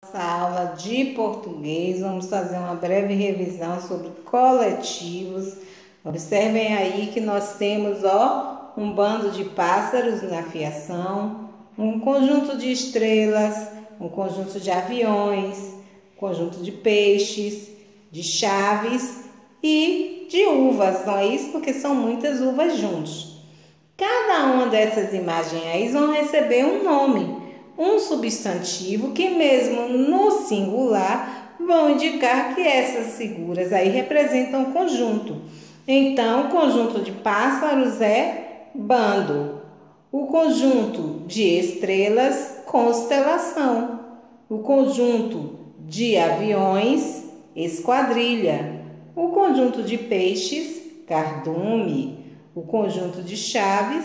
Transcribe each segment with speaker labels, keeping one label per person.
Speaker 1: Nossa aula de português, vamos fazer uma breve revisão sobre coletivos. Observem aí que nós temos, um bando de pássaros na fiação, um conjunto de estrelas, um conjunto de aviões, um conjunto de peixes, de chaves e de uvas, não é isso? Porque são muitas uvas juntos. Cada uma dessas imagens aí vão receber um nome, um substantivo que mesmo no singular vão indicar que essas figuras aí representam um conjunto. Então, o conjunto de pássaros é bando, o conjunto de estrelas, constelação, o conjunto de aviões, esquadrilha, o conjunto de peixes, cardume, o conjunto de chaves,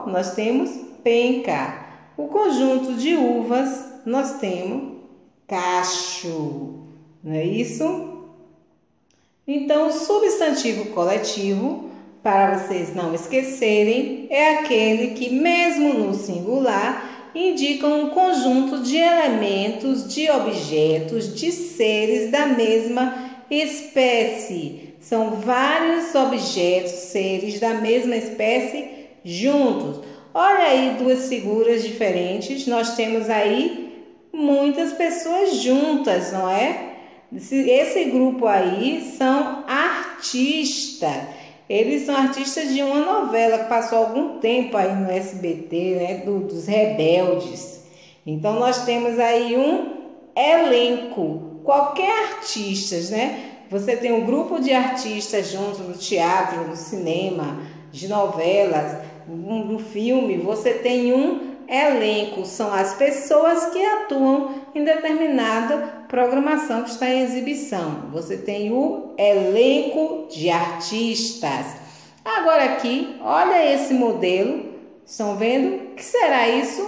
Speaker 1: nós temos penca. O conjunto de uvas, nós temos cacho. Não é isso? Então, o substantivo coletivo, para vocês não esquecerem, é aquele que, mesmo no singular, indica um conjunto de elementos, de objetos, de seres da mesma espécie. São vários objetos, seres da mesma espécie juntos. Olha aí duas figuras diferentes. Nós temos aí muitas pessoas juntas, não é? Esse grupo aí são artistas. Eles são artistas de uma novela que passou algum tempo aí no SBT, né? Dos Rebeldes. Então nós temos aí um elenco. Qualquer artista, né? Você tem um grupo de artistas juntos no teatro, no cinema, de novelas, no filme. Você tem um elenco, são as pessoas que atuam em determinada programação que está em exibição. Você tem o elenco de artistas. Agora aqui, olha esse modelo. Estão vendo? O que será isso?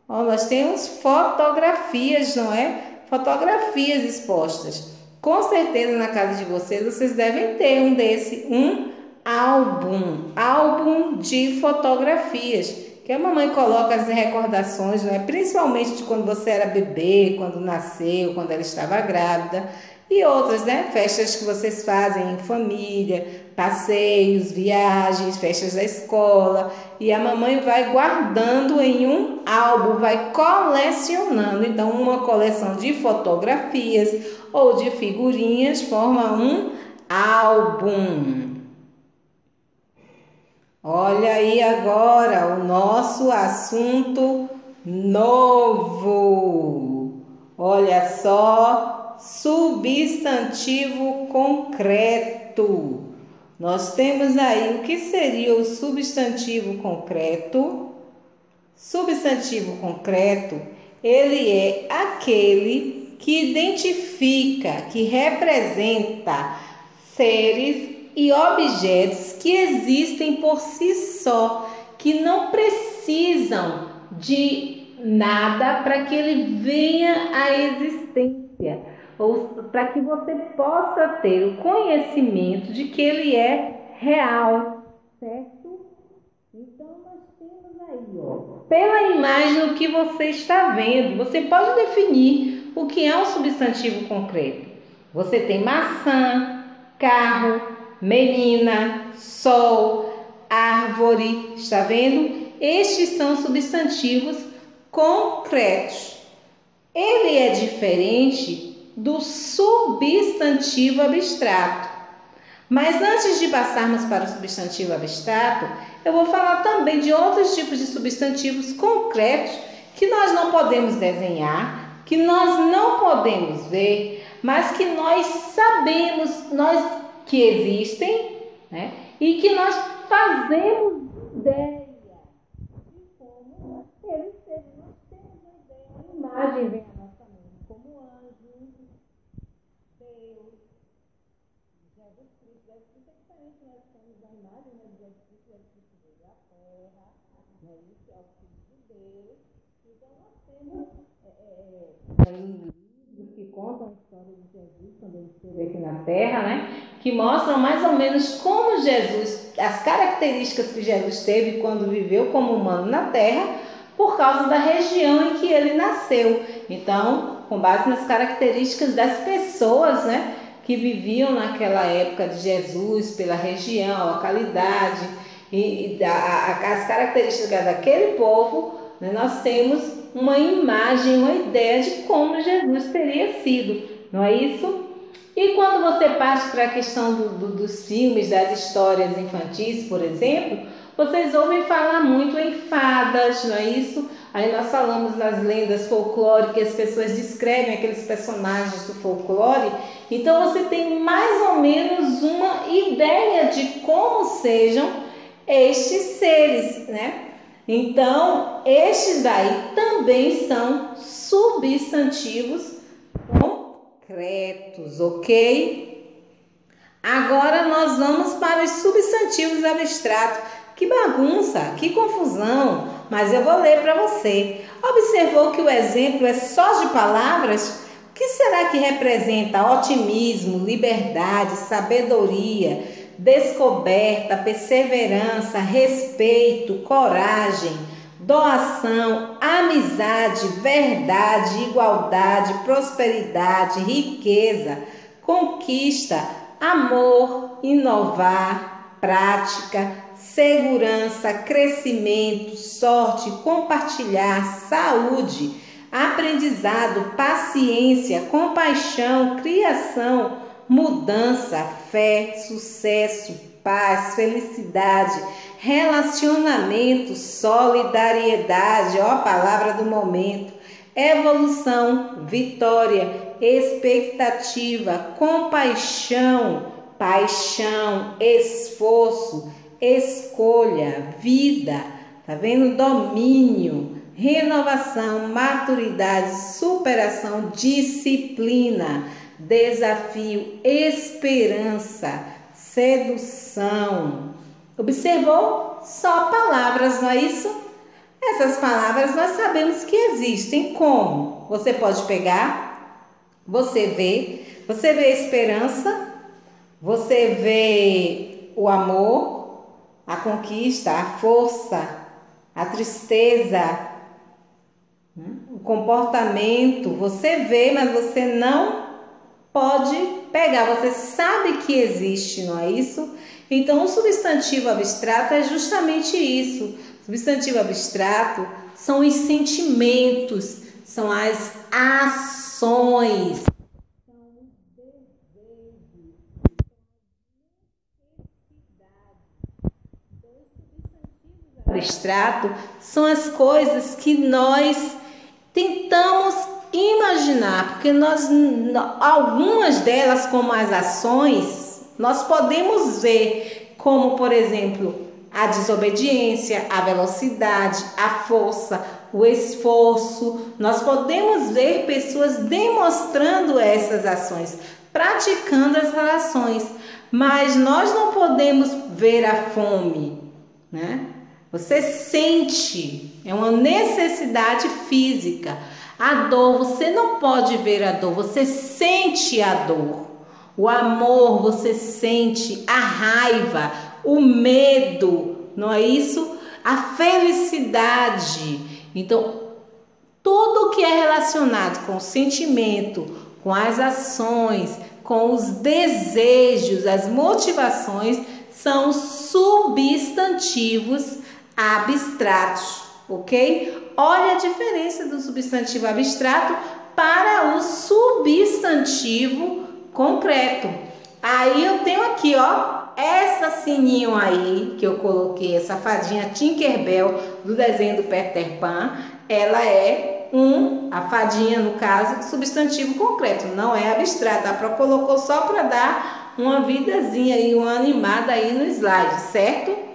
Speaker 1: Nós temos fotografias, não é? Fotografias expostas. Com certeza na casa de vocês devem ter um álbum de fotografias, que a mamãe coloca as recordações, né? Principalmente de quando você era bebê, quando nasceu, quando ela estava grávida, e outras, né? Festas que vocês fazem em família, passeios, viagens, festas da escola, e a mamãe vai guardando em um álbum, vai colecionando. Então, uma coleção de fotografias ou de figurinhas forma um álbum. Olha aí agora o nosso assunto novo. Olha só, substantivo concreto. Nós temos aí o que seria o substantivo concreto. Substantivo concreto, ele é aquele que identifica, que representa seres e objetos que existem por si só, que não precisam de nada para que ele venha à existência, ou para que você possa ter o conhecimento de que ele é real, certo? Então nós temos aí, pela imagem o que você está vendo, você pode definir o que é um substantivo concreto. Você tem maçã, carro, menina, sol, árvore, está vendo? Estes são substantivos concretos. Ele é diferente do substantivo abstrato. Mas antes de passarmos para o substantivo abstrato, eu vou falar também de outros tipos de substantivos concretos que nós não podemos desenhar, que nós não podemos ver, mas que nós sabemos, que existem, né? E que nós fazemos ideia de como eles serem. Nós temos uma ideia, uma imagem vem à nossa mente, como anjo, Deus, Jesus Cristo. Jesus Cristo é diferente, nós temos a imagem, né, de Jesus Cristo veio à terra, né? Isso é o Filho de Deus. Então nós temos livros que contam a história de Jesus quando ele esteve aqui na terra, né? Que mostram mais ou menos como Jesus, as características que Jesus teve quando viveu como humano na terra, por causa da região em que ele nasceu. Então, com base nas características das pessoas, né, que viviam naquela época de Jesus, pela região, localidade as características daquele povo, né, nós temos uma imagem, uma ideia de como Jesus teria sido, não é isso? E quando você parte para a questão dos filmes, das histórias infantis, por exemplo, vocês ouvem falar muito em fadas, não é isso? Aí nós falamos nas lendas folclóricas, as pessoas descrevem aqueles personagens do folclore. Então você tem mais ou menos uma ideia de como sejam estes seres, né? Então, estes daí também são substantivos concretos, ok? Agora nós vamos para os substantivos abstratos. Que bagunça, que confusão, mas eu vou ler para você. Observou que o exemplo é só de palavras? O que será que representa otimismo, liberdade, sabedoria, descoberta, perseverança, respeito, coragem, doação, amizade, verdade, igualdade, prosperidade, riqueza, conquista, amor, inovar, prática, segurança, crescimento, sorte, compartilhar, saúde, aprendizado, paciência, compaixão, criação, mudança, fé, sucesso, paz, felicidade, relacionamento, solidariedade, ó a palavra do momento, evolução, vitória, expectativa, compaixão, paixão, esforço, escolha, vida, tá vendo? Domínio, renovação, maturidade, superação, disciplina, desafio, esperança, sedução. Observou? Só palavras, não é isso? Essas palavras nós sabemos que existem. Como? Você pode pegar, você vê esperança, você vê o amor, a conquista, a força, a tristeza, o comportamento. Você vê, mas você não pode pegar. Você sabe que existe, não é isso? Então, o substantivo abstrato é justamente isso. O substantivo abstrato são os sentimentos, são as ações. Abstrato são as coisas que nós tentamos imaginar, porque algumas delas, como as ações, nós podemos ver, como por exemplo a desobediência, a velocidade, a força, o esforço. Nós podemos ver pessoas demonstrando essas ações, praticando as relações, mas nós não podemos ver a fome, né? Você sente, é uma necessidade física. A dor, você não pode ver a dor, você sente a dor. O amor, você sente a raiva, o medo, não é isso? A felicidade. Então, tudo que é relacionado com o sentimento, com as ações, com os desejos, as motivações, são substantivos abstratos, ok? Olha a diferença do substantivo abstrato para o substantivo concreto. Aí eu tenho aqui, ó, essa sininho aí que eu coloquei, essa fadinha Tinkerbell do desenho do Peter Pan, ela é a fadinha, no caso, substantivo concreto, não é abstrato. A Pro colocou só para dar uma vidazinha aí, uma animada aí no slide, certo?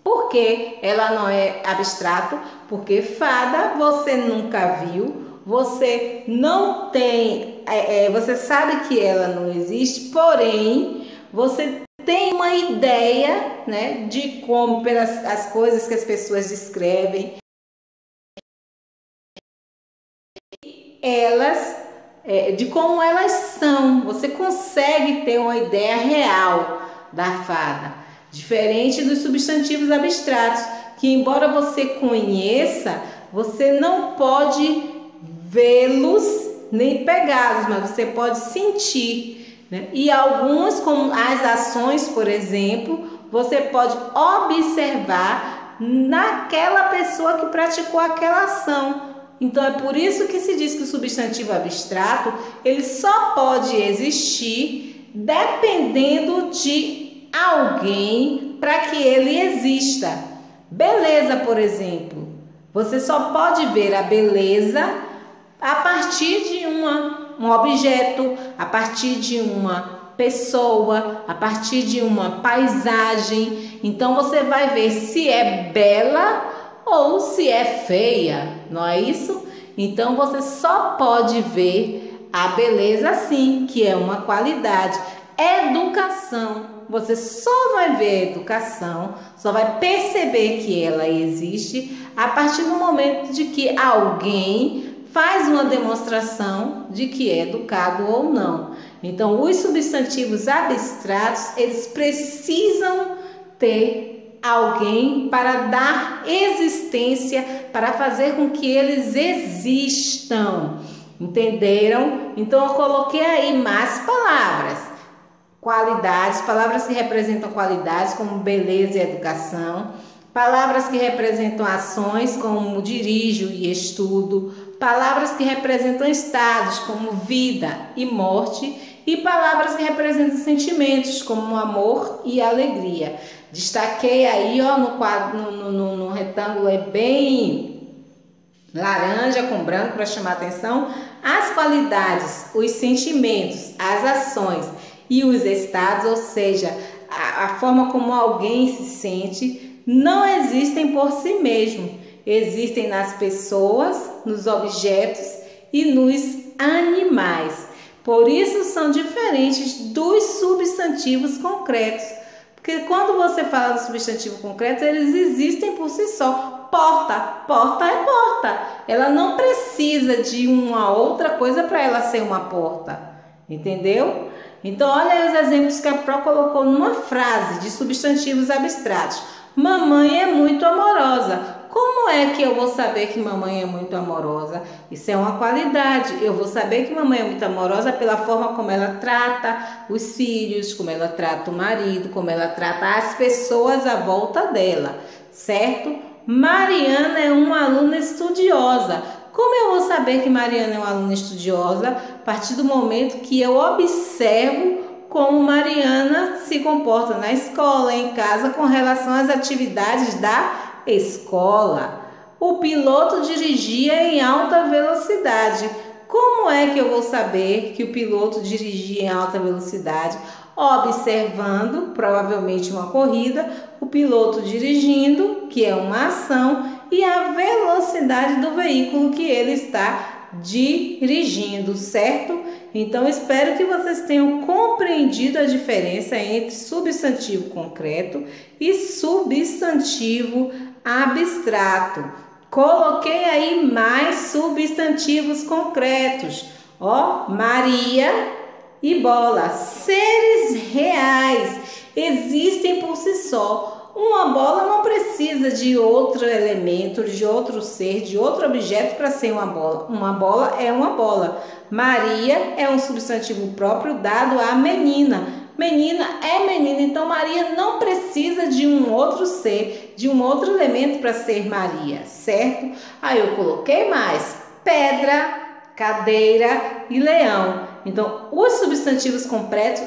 Speaker 1: Por que ela não é abstrato? Porque fada você nunca viu, você não tem, você sabe que ela não existe, porém você tem uma ideia, né, de como, pelas as coisas que as pessoas descrevem, de como elas são. Você consegue ter uma ideia real da fada. Diferente dos substantivos abstratos, que embora você conheça, você não pode vê-los nem pegá-los, mas você pode sentir, né? E alguns, como as ações, por exemplo, você pode observar naquela pessoa que praticou aquela ação. Então é por isso que se diz que o substantivo abstrato ele só pode existir dependendo de alguém para que ele exista. Beleza, por exemplo, você só pode ver a beleza a partir de um objeto, a partir de uma pessoa, a partir de uma paisagem. Então você vai ver se é bela ou se é feia, não é isso? Então você só pode ver a beleza assim, que é uma qualidade. Educação, você só vai ver a educação, só vai perceber que ela existe a partir do momento de que alguém faz uma demonstração de que é educado ou não. Então, os substantivos abstratos, eles precisam ter alguém para dar existência, para fazer com que eles existam. Entenderam? Então, eu coloquei aí mais palavras. Qualidades, palavras que representam qualidades, como beleza e educação. Palavras que representam ações, como dirijo e estudo. Palavras que representam estados, como vida e morte. E palavras que representam sentimentos, como amor e alegria. Destaquei aí, ó, no quadro, no retângulo é bem laranja com branco para chamar a atenção, as qualidades, os sentimentos, as ações e os estados, ou seja, a forma como alguém se sente, não existem por si mesmo. Existem nas pessoas, nos objetos e nos animais. Por isso são diferentes dos substantivos concretos. Porque quando você fala do substantivo concreto, eles existem por si só. Porta, porta é porta. Ela não precisa de uma outra coisa para ela ser uma porta. Entendeu? Então, olha aí os exemplos que a Pro colocou numa frase de substantivos abstratos. Mamãe é muito amorosa. Como é que eu vou saber que mamãe é muito amorosa? Isso é uma qualidade. Eu vou saber que mamãe é muito amorosa pela forma como ela trata os filhos, como ela trata o marido, como ela trata as pessoas à volta dela, certo? Mariana é uma aluna estudiosa. Como eu vou saber que Mariana é uma aluna estudiosa? A partir do momento que eu observo como Mariana se comporta na escola, em casa, com relação às atividades da escola. O piloto dirigia em alta velocidade. Como é que eu vou saber que o piloto dirigia em alta velocidade? Observando, provavelmente uma corrida, o piloto dirigindo, que é uma ação, e a velocidade do veículo que ele está dirigindo, certo? Então, espero que vocês tenham compreendido a diferença entre substantivo concreto e substantivo abstrato. Coloquei aí mais substantivos concretos. Ó, Maria e bola, seres reais, existem por si só. Uma bola não precisa de outro elemento, de outro ser, de outro objeto para ser uma bola. Uma bola é uma bola. Maria é um substantivo próprio dado à menina. Menina é menina, então Maria não precisa de um outro ser, de um outro elemento para ser Maria, certo? Aí eu coloquei mais pedra, cadeira e leão. Então, os substantivos concretos,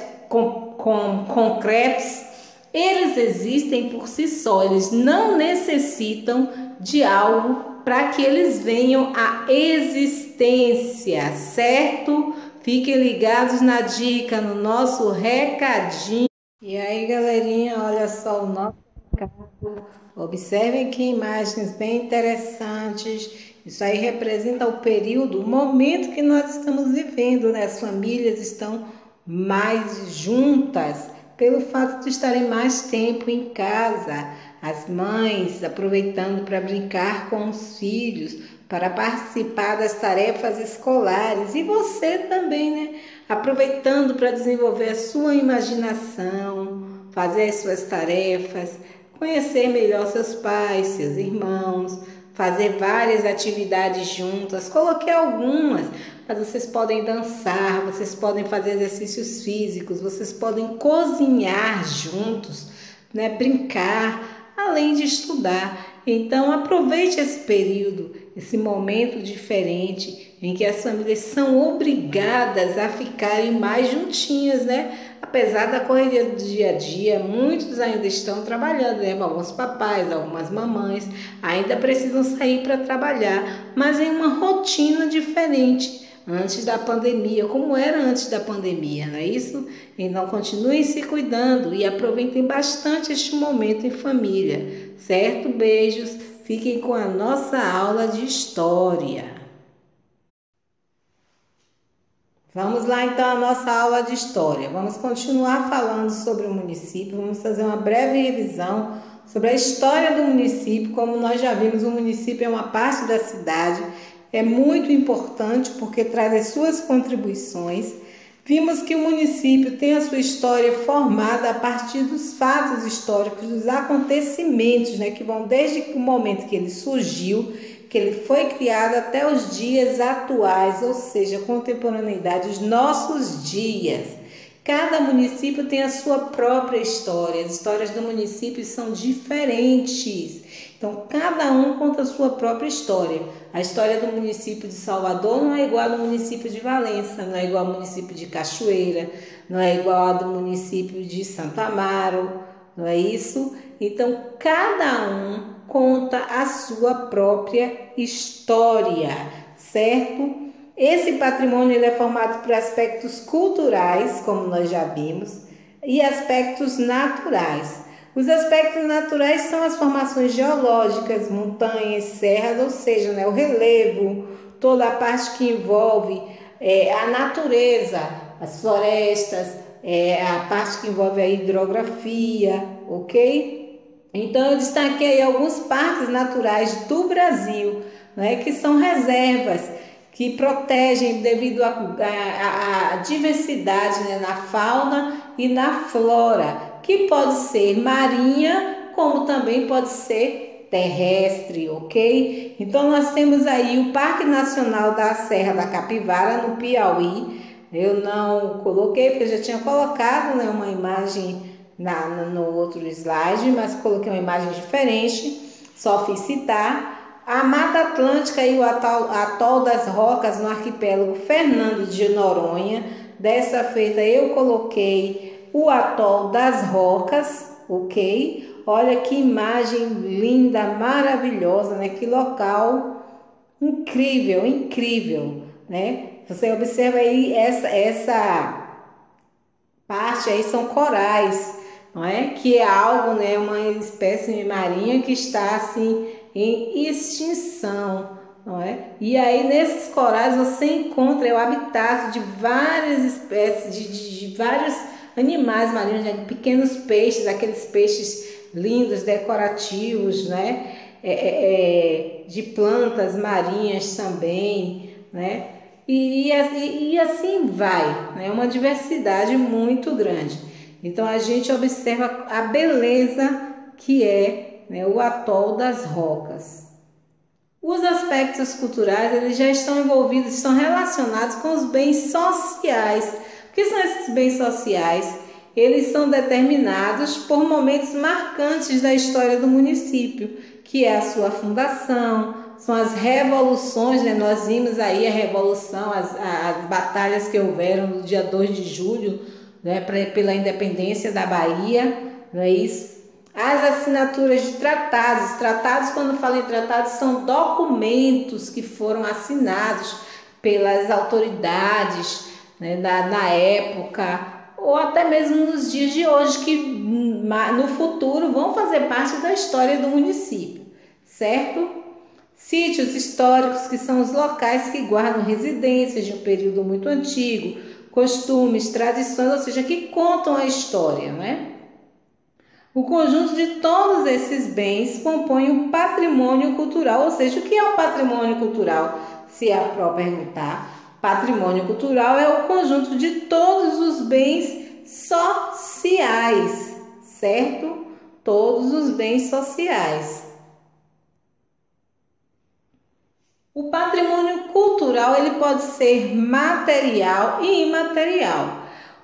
Speaker 1: eles existem por si só, eles não necessitam de algo para que eles venham à existência, certo? Fiquem ligados na dica, no nosso recadinho. E aí, galerinha, olha só o nosso recado. Observem que imagens bem interessantes. Isso aí representa o período, o momento que nós estamos vivendo, né? As famílias estão mais juntas pelo fato de estarem mais tempo em casa. As mães aproveitando para brincar com os filhos, para participar das tarefas escolares. E você também, né? Aproveitando para desenvolver a sua imaginação, fazer as suas tarefas, conhecer melhor seus pais, seus irmãos, fazer várias atividades juntas. Coloquei algumas, mas vocês podem dançar, vocês podem fazer exercícios físicos, vocês podem cozinhar juntos, né? Brincar, além de estudar. Então aproveite esse período, esse momento diferente em que as famílias são obrigadas a ficarem mais juntinhas, né? Apesar da correria do dia a dia, muitos ainda estão trabalhando, né? Alguns papais, algumas mamães ainda precisam sair para trabalhar, mas em uma rotina diferente antes da pandemia, como era antes da pandemia, não é isso? Então continuem se cuidando e aproveitem bastante este momento em família, certo? Beijos, fiquem com a nossa aula de história. Vamos lá então a nossa aula de história. Vamos continuar falando sobre o município, vamos fazer uma breve revisão sobre a história do município. Como nós já vimos, o município é uma parte da cidade, é muito importante porque traz as suas contribuições. Vimos que o município tem a sua história formada a partir dos fatos históricos, dos acontecimentos, né, que vão desde o momento que ele surgiu, que ele foi criado até os dias atuais, ou seja, a contemporaneidade, os nossos dias. Cada município tem a sua própria história, as histórias do município são diferentes. Então, cada um conta a sua própria história. A história do município de Salvador não é igual ao do município de Valença, não é igual ao município de Cachoeira, não é igual ao do município de Santo Amaro, não é isso? Então, cada um conta a sua própria história, certo? Esse patrimônio ele é formado por aspectos culturais, como nós já vimos, e aspectos naturais. Os aspectos naturais são as formações geológicas, montanhas, serras, ou seja, né, o relevo, toda a parte que envolve a natureza, as florestas, a parte que envolve a hidrografia, ok? Então eu destaquei aí alguns parques naturais do Brasil, né, que são reservas, que protegem devido à diversidade, né, na fauna e na flora, que pode ser marinha, como também pode ser terrestre, ok? Então nós temos aí o Parque Nacional da Serra da Capivara, no Piauí. Eu não coloquei, porque eu já tinha colocado, né, uma imagem no outro slide, mas coloquei uma imagem diferente, só fiz citar. A Mata Atlântica e o Atol das Rocas no arquipélago Fernando de Noronha. Dessa feita eu coloquei o Atol das Rocas, ok? Olha que imagem linda, maravilhosa, né? Que local incrível, incrível, né? Você observa aí essa parte aí são corais, não é? Que é algo, né? Uma espécie marinha que está assim em extinção, não é? E aí nesses corais você encontra o habitat de várias espécies, de vários animais marinhos, né? Pequenos peixes, aqueles peixes lindos, decorativos, né? De plantas marinhas também, né? E assim vai, né? Uma diversidade muito grande. Então a gente observa a beleza que é, né, o Atol das Rocas. Os aspectos culturais eles já estão envolvidos, estão relacionados com os bens sociais. O que são esses bens sociais? Eles são determinados por momentos marcantes da história do município, que é a sua fundação, são as revoluções, né? Nós vimos aí a revolução, as batalhas que houveram no dia 2 de julho, né? Pela independência da Bahia, não é isso? As assinaturas de tratados. Tratados, quando falo em tratados, são documentos que foram assinados pelas autoridades, né, na época, ou até mesmo nos dias de hoje, que no futuro vão fazer parte da história do município, certo? Sítios históricos, que são os locais que guardam residências de um período muito antigo, costumes, tradições, ou seja, que contam a história, né? O conjunto de todos esses bens compõe um patrimônio cultural, ou seja, o que é o patrimônio cultural? Se é a própria perguntar, patrimônio cultural é o conjunto de todos os bens sociais, certo? Todos os bens sociais. O patrimônio cultural ele pode ser material e imaterial.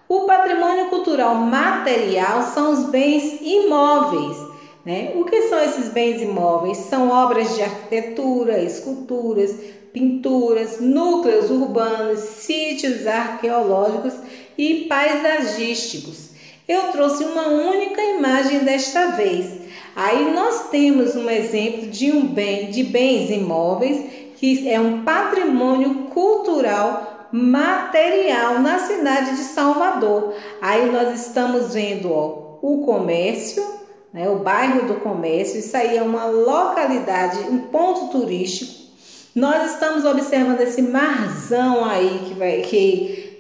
Speaker 1: O patrimônio cultural material são os bens imóveis, né? O que são esses bens imóveis? São obras de arquitetura, esculturas, pinturas, núcleos urbanos, sítios arqueológicos e paisagísticos. Eu trouxe uma única imagem desta vez. Aí nós temos um exemplo de bens imóveis que é um patrimônio cultural material na cidade de Salvador. Aí nós estamos vendo o comércio, né, o bairro do comércio, isso aí é uma localidade, um ponto turístico. Nós estamos observando esse marzão aí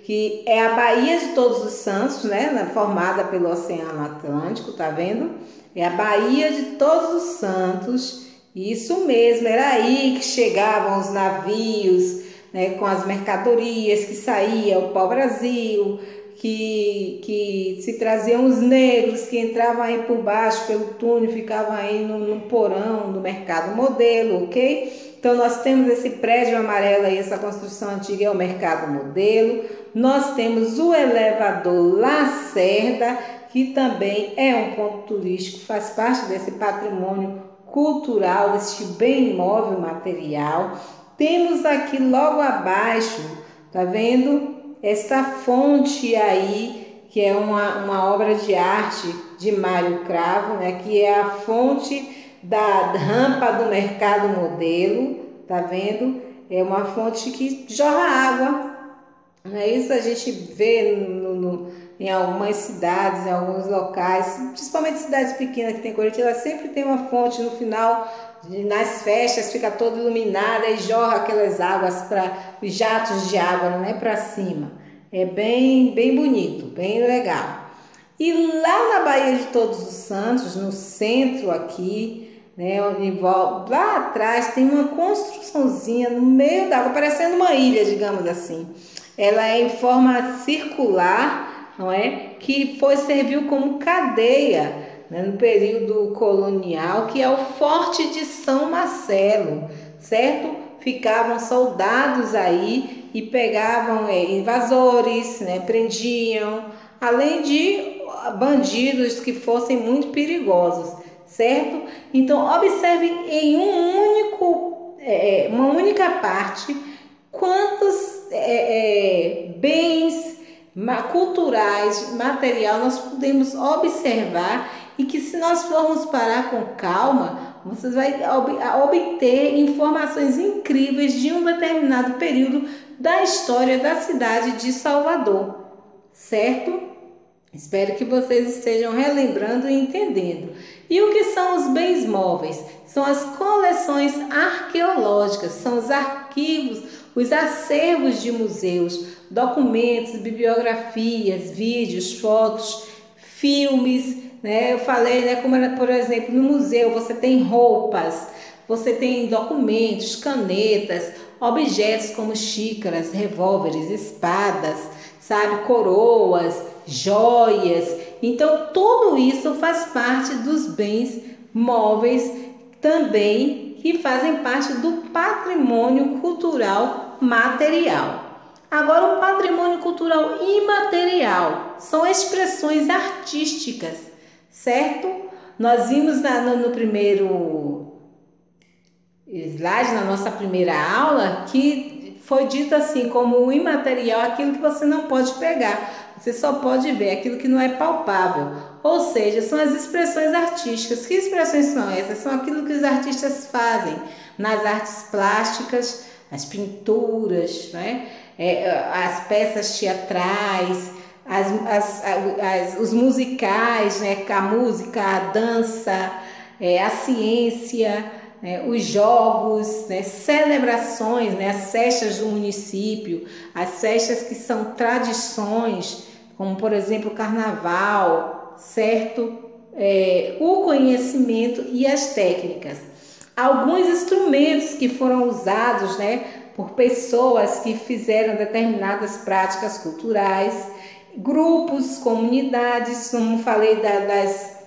Speaker 1: que é a Baía de Todos os Santos, né, formada pelo Oceano Atlântico, tá vendo? É a Baía de Todos os Santos. Isso mesmo, era aí que chegavam os navios, né, com as mercadorias que saía o pau-brasil, que se traziam os negros que entravam aí por baixo pelo túnel, ficavam aí no porão do Mercado Modelo, ok? Então nós temos esse prédio amarelo aí, essa construção antiga é o Mercado Modelo. Nós temos o elevador Lacerda, que também é um ponto turístico, faz parte desse patrimônio cultural, deste bem imóvel material. Temos aqui logo abaixo, tá vendo? Esta fonte aí, que é uma obra de arte de Mário Cravo, né? Que é a fonte da rampa do Mercado Modelo, tá vendo? É uma fonte que jorra água. Não é isso? A gente vê em algumas cidades, em alguns locais, principalmente cidades pequenas que tem corrente, ela sempre tem uma fonte no final, nas festas, fica toda iluminada e jorra aquelas águas para os jatos de água, né, para cima. É bem bonito, bem legal. E lá na Baía de Todos os Santos, no centro aqui, né, lá atrás tem uma construçãozinha no meio da água, parecendo uma ilha, digamos assim. Ela é em forma circular, não é? Que serviu como cadeia, né, no período colonial, que é o Forte de São Marcelo, certo? Ficavam soldados aí e pegavam invasores, né, prendiam, além de bandidos que fossem muito perigosos, certo? Então observe em uma única parte quantos bens culturais, material nós podemos observar e que se nós formos parar com calma, você vai obter informações incríveis de um determinado período da história da cidade de Salvador, certo? Espero que vocês estejam relembrando e entendendo. E o que são os bens móveis? São as coleções arqueológicas, são os arquivos, os acervos de museus, documentos, bibliografias, vídeos, fotos, filmes, né? Eu falei, né, como por exemplo, no museu você tem roupas, você tem documentos, canetas, objetos como xícaras, revólveres, espadas, sabe, coroas, joias. Então tudo isso faz parte dos bens móveis também, que fazem parte do patrimônio cultural material. Agora, o patrimônio cultural imaterial são expressões artísticas, certo? Nós vimos no primeiro slide, na nossa primeira aula, que foi dito assim, como o imaterial, aquilo que você não pode pegar, você só pode ver aquilo que não é palpável. Ou seja, são as expressões artísticas. Que expressões são essas? São aquilo que os artistas fazem nas artes plásticas, as pinturas, né? As peças teatrais, os musicais, né? A música, a dança, a ciência, os jogos, né? Celebrações, né? As festas do município, as festas que são tradições, como por exemplo o carnaval, certo? O conhecimento e as técnicas. Alguns instrumentos que foram usados, né, por pessoas que fizeram determinadas práticas culturais, grupos, comunidades, como falei das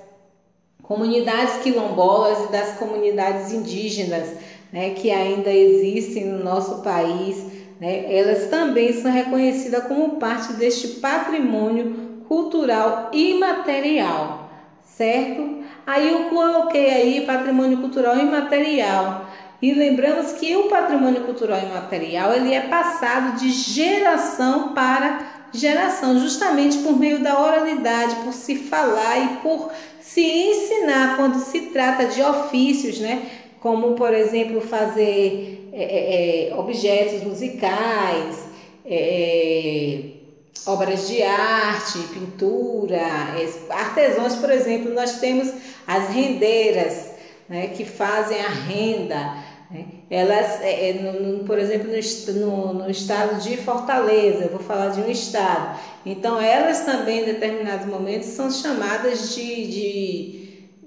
Speaker 1: comunidades quilombolas e das comunidades indígenas, né, que ainda existem no nosso país, né, elas também são reconhecidas como parte deste patrimônio cultural imaterial, certo? Aí eu coloquei aí patrimônio cultural imaterial. E lembramos que o patrimônio cultural imaterial ele é passado de geração para geração, justamente por meio da oralidade, por se falar e por se ensinar quando se trata de ofícios, né? Como, por exemplo, fazer objetos musicais, obras de arte, pintura, artesãos, por exemplo, nós temos as rendeiras, né, que fazem a renda, né? Elas, por exemplo, no estado de Fortaleza, eu vou falar de um estado, então elas também em determinados momentos são chamadas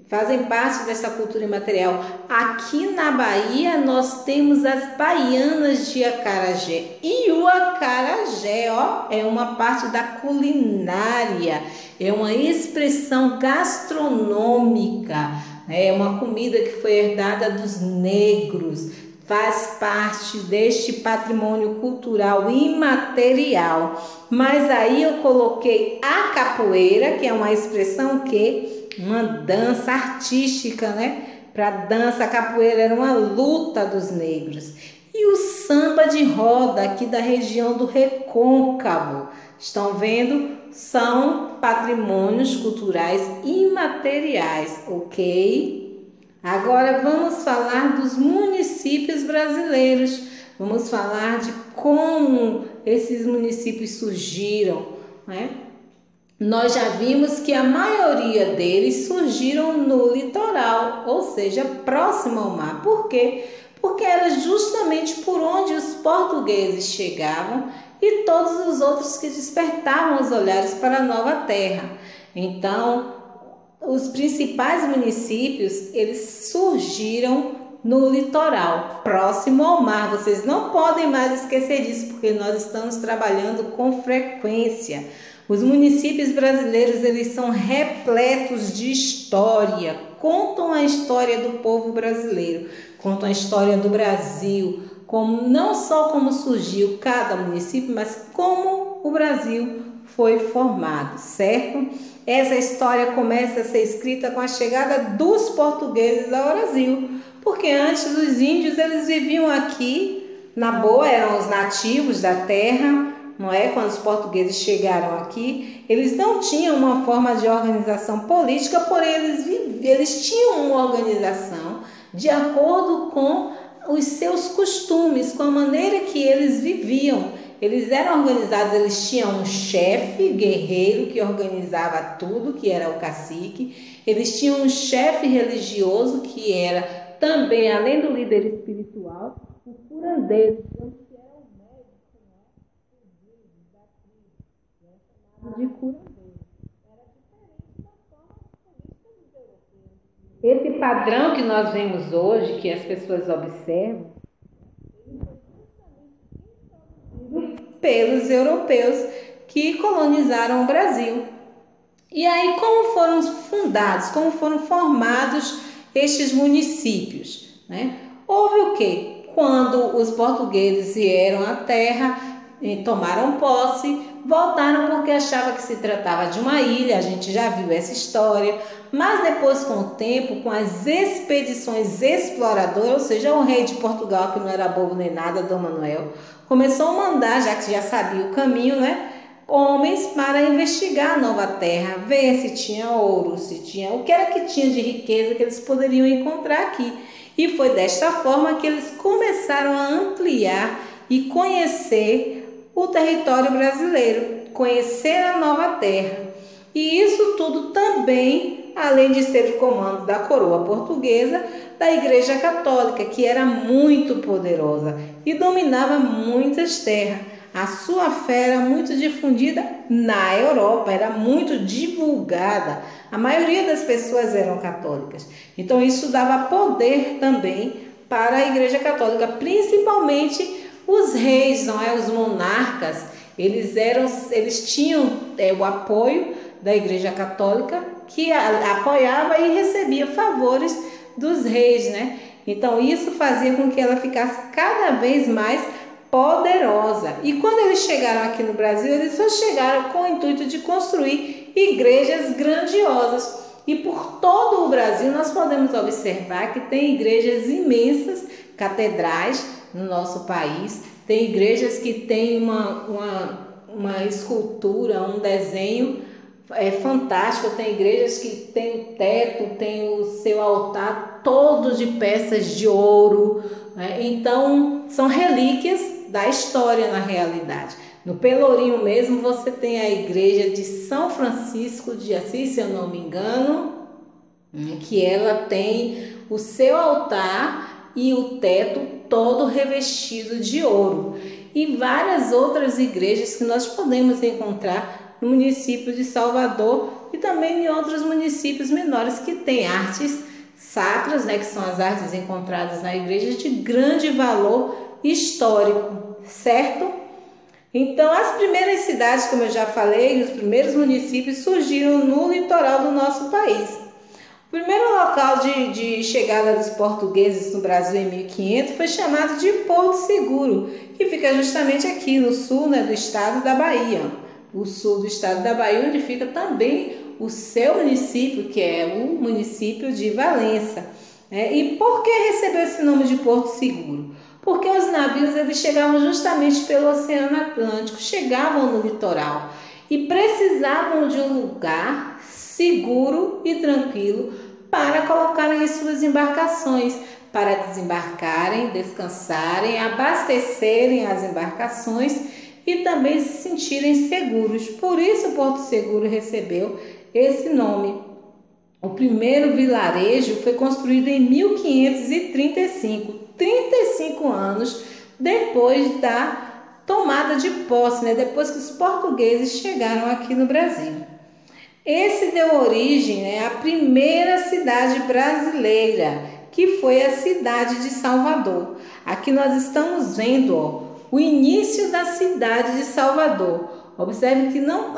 Speaker 1: fazem parte dessa cultura imaterial. Aqui na Bahia nós temos as baianas de acarajé. E o acarajé, ó, é uma parte da culinária, é uma expressão gastronômica, é uma comida que foi herdada dos negros, faz parte deste patrimônio cultural imaterial. Mas aí eu coloquei a capoeira, que é uma expressão que uma dança artística, né? Para dança, a capoeira era uma luta dos negros. E o samba de roda aqui da região do Recôncavo, estão vendo? São patrimônios culturais imateriais, ok? Agora vamos falar dos municípios brasileiros. Vamos falar de como esses municípios surgiram, né? Nós já vimos que a maioria deles surgiram no litoral, ou seja, próximo ao mar. Por quê? Porque era justamente por onde os portugueses chegavam e todos os outros que despertavam os olhares para a nova terra. Então, os principais municípios, eles surgiram no litoral, próximo ao mar. Vocês não podem mais esquecer disso, porque nós estamos trabalhando com frequência. Os municípios brasileiros, eles são repletos de história, contam a história do povo brasileiro, contam a história do Brasil, como não só como surgiu cada município, mas como o Brasil foi formado, certo? Essa história começa a ser escrita com a chegada dos portugueses ao Brasil, porque antes os índios, eles viviam aqui, na boa, eram os nativos da terra, não é? Quando os portugueses chegaram aqui, eles não tinham uma forma de organização política, porém eles tinham uma organização de acordo com os seus costumes, com a maneira que eles viviam. Eles eram organizados, eles tinham um chefe guerreiro que organizava tudo, que era o cacique. Eles tinham um chefe religioso que era também, além do líder espiritual, o curandeiro, que era o médico, de curandeiro. Era diferente da forma política dos europeus. Esse padrão que nós vemos hoje, que as pessoas observam, pelos europeus que colonizaram o Brasil. E aí, como foram fundados, como foram formados estes municípios, né? Houve o quê? Quando os portugueses vieram à terra, tomaram posse, voltaram porque achavam que se tratava de uma ilha, a gente já viu essa história, mas depois, com o tempo, com as expedições exploradoras, ou seja, o rei de Portugal, que não era bobo nem nada, Dom Manuel, começou a mandar, já que já sabia o caminho, né, homens para investigar a nova terra, ver se tinha ouro, se tinha o que era que tinha de riqueza que eles poderiam encontrar aqui. E foi desta forma que eles começaram a ampliar e conhecer o território brasileiro, conhecer a nova terra. E isso tudo também, além de ser de comando da coroa portuguesa, da Igreja Católica, que era muito poderosa e dominava muitas terras. A sua fé era muito difundida na Europa, era muito divulgada. A maioria das pessoas eram católicas. Então isso dava poder também para a Igreja Católica, principalmente os reis, não é? Os monarcas. Eles tinham o apoio da Igreja Católica, que apoiava e recebia favores dos reis, né? Então isso fazia com que ela ficasse cada vez mais poderosa. E quando eles chegaram aqui no Brasil, eles só chegaram com o intuito de construir igrejas grandiosas. E por todo o Brasil nós podemos observar que tem igrejas imensas, catedrais no nosso país, tem igrejas que têm uma escultura, um desenho fantástico, tem igrejas que tem o teto, tem o seu altar todo de peças de ouro, né? Então são relíquias da história na realidade. No Pelourinho mesmo você tem a igreja de São Francisco de Assis, se eu não me engano, que ela tem o seu altar e o teto todo revestido de ouro. E várias outras igrejas que nós podemos encontrar no município de Salvador e também em outros municípios menores que têm artes sacras, né, que são as artes encontradas na igreja de grande valor histórico, certo? Então, as primeiras cidades, como eu já falei, os primeiros municípios surgiram no litoral do nosso país. O primeiro local de chegada dos portugueses no Brasil em 1500 foi chamado de Porto Seguro, que fica justamente aqui no sul, né, do estado da Bahia. O sul do estado da Bahia, onde fica também o seu município, que é o município de Valença. E por que recebeu esse nome de Porto Seguro? Porque os navios eles chegavam justamente pelo Oceano Atlântico, chegavam no litoral e precisavam de um lugar seguro e tranquilo para colocarem as suas embarcações, para desembarcarem, descansarem, abastecerem as embarcações e também se sentirem seguros. Por isso Porto Seguro recebeu esse nome. O primeiro vilarejo foi construído em 1535, 35 anos depois da tomada de posse, né? Depois que os portugueses chegaram aqui no Brasil. Esse deu origem, né, à primeira cidade brasileira, que foi a cidade de Salvador. Aqui nós estamos vendo, ó, o início da cidade de Salvador. Observe que não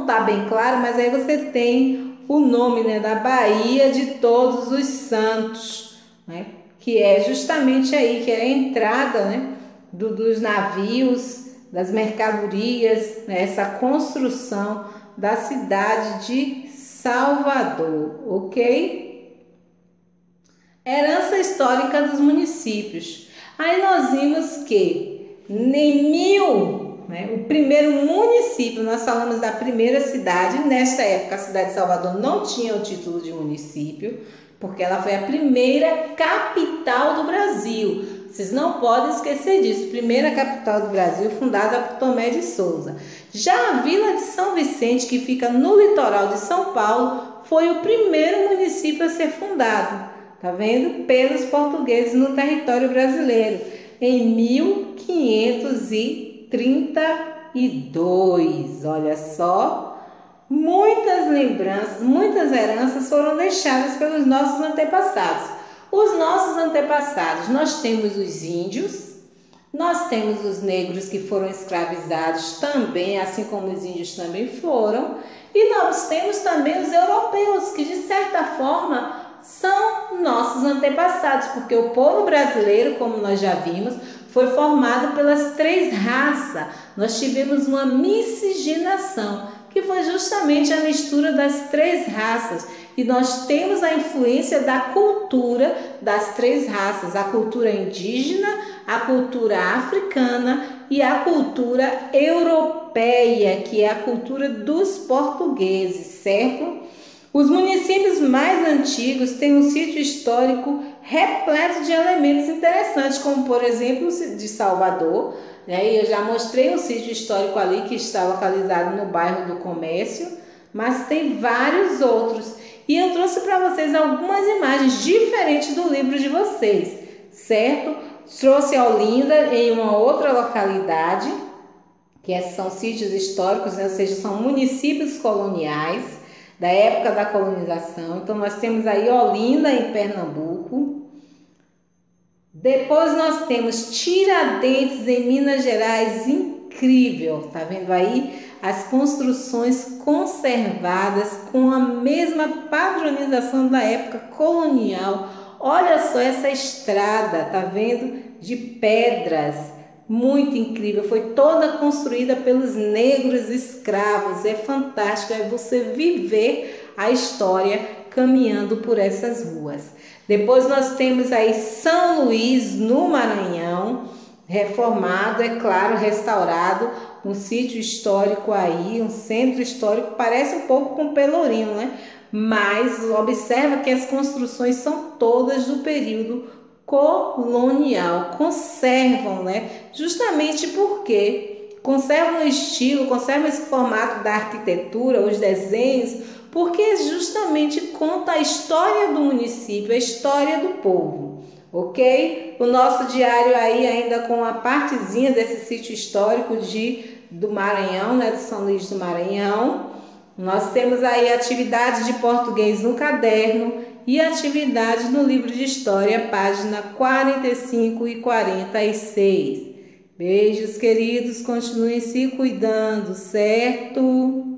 Speaker 1: está bem claro, mas aí você tem o nome, né, da Baía de Todos os Santos, né, que é justamente aí que é a entrada, né, dos navios, das mercadorias, né, essa construção da cidade de Salvador, ok? Herança histórica dos municípios. Aí nós vimos que o primeiro município, nós falamos da primeira cidade, nesta época a cidade de Salvador não tinha o título de município, porque ela foi a primeira capital do Brasil. Vocês não podem esquecer disso, primeira capital do Brasil, fundada por Tomé de Souza. Já a Vila de São Vicente, que fica no litoral de São Paulo, foi o primeiro município a ser fundado, tá vendo? Pelos portugueses no território brasileiro, em 1532. Olha só, muitas lembranças, muitas heranças foram deixadas pelos nossos antepassados. Os nossos antepassados, nós temos os índios, nós temos os negros que foram escravizados também, assim como os índios também foram, e nós temos também os europeus, que de certa forma são nossos antepassados, porque o povo brasileiro, como nós já vimos, foi formado pelas 3 raças. Nós tivemos uma miscigenação, que foi justamente a mistura das 3 raças. E nós temos a influência da cultura das 3 raças, a cultura indígena, a cultura africana e a cultura europeia, que é a cultura dos portugueses, certo? Os municípios mais antigos têm um sítio histórico repleto de elementos interessantes, como por exemplo o de Salvador, né? E eu já mostrei um sítio histórico ali que está localizado no bairro do Comércio, mas tem vários outros. E eu trouxe para vocês algumas imagens diferentes do livro de vocês, certo? Trouxe a Olinda em uma outra localidade, que são sítios históricos, né? Ou seja, são municípios coloniais da época da colonização. Então, nós temos aí Olinda, em Pernambuco. Depois nós temos Tiradentes, em Minas Gerais, incrível, tá vendo aí? As construções conservadas com a mesma padronização da época colonial. Olha só essa estrada, tá vendo? De pedras, muito incrível. Foi toda construída pelos negros escravos. É fantástico, é você viver a história caminhando por essas ruas. Depois nós temos aí São Luís, no Maranhão, reformado, é claro, restaurado, um sítio histórico aí, um centro histórico, parece um pouco com Pelourinho, né? Mas observa que as construções são todas do período colonial, conservam, né? Justamente porque conservam o estilo, conservam esse formato da arquitetura, os desenhos, porque justamente conta a história do município, a história do povo, ok? O nosso diário aí ainda com a partezinha desse sítio histórico do Maranhão, né? De São Luís do Maranhão. Nós temos aí atividade de português no caderno e atividade no livro de história, página 45 e 46. Beijos, queridos, continuem se cuidando, certo?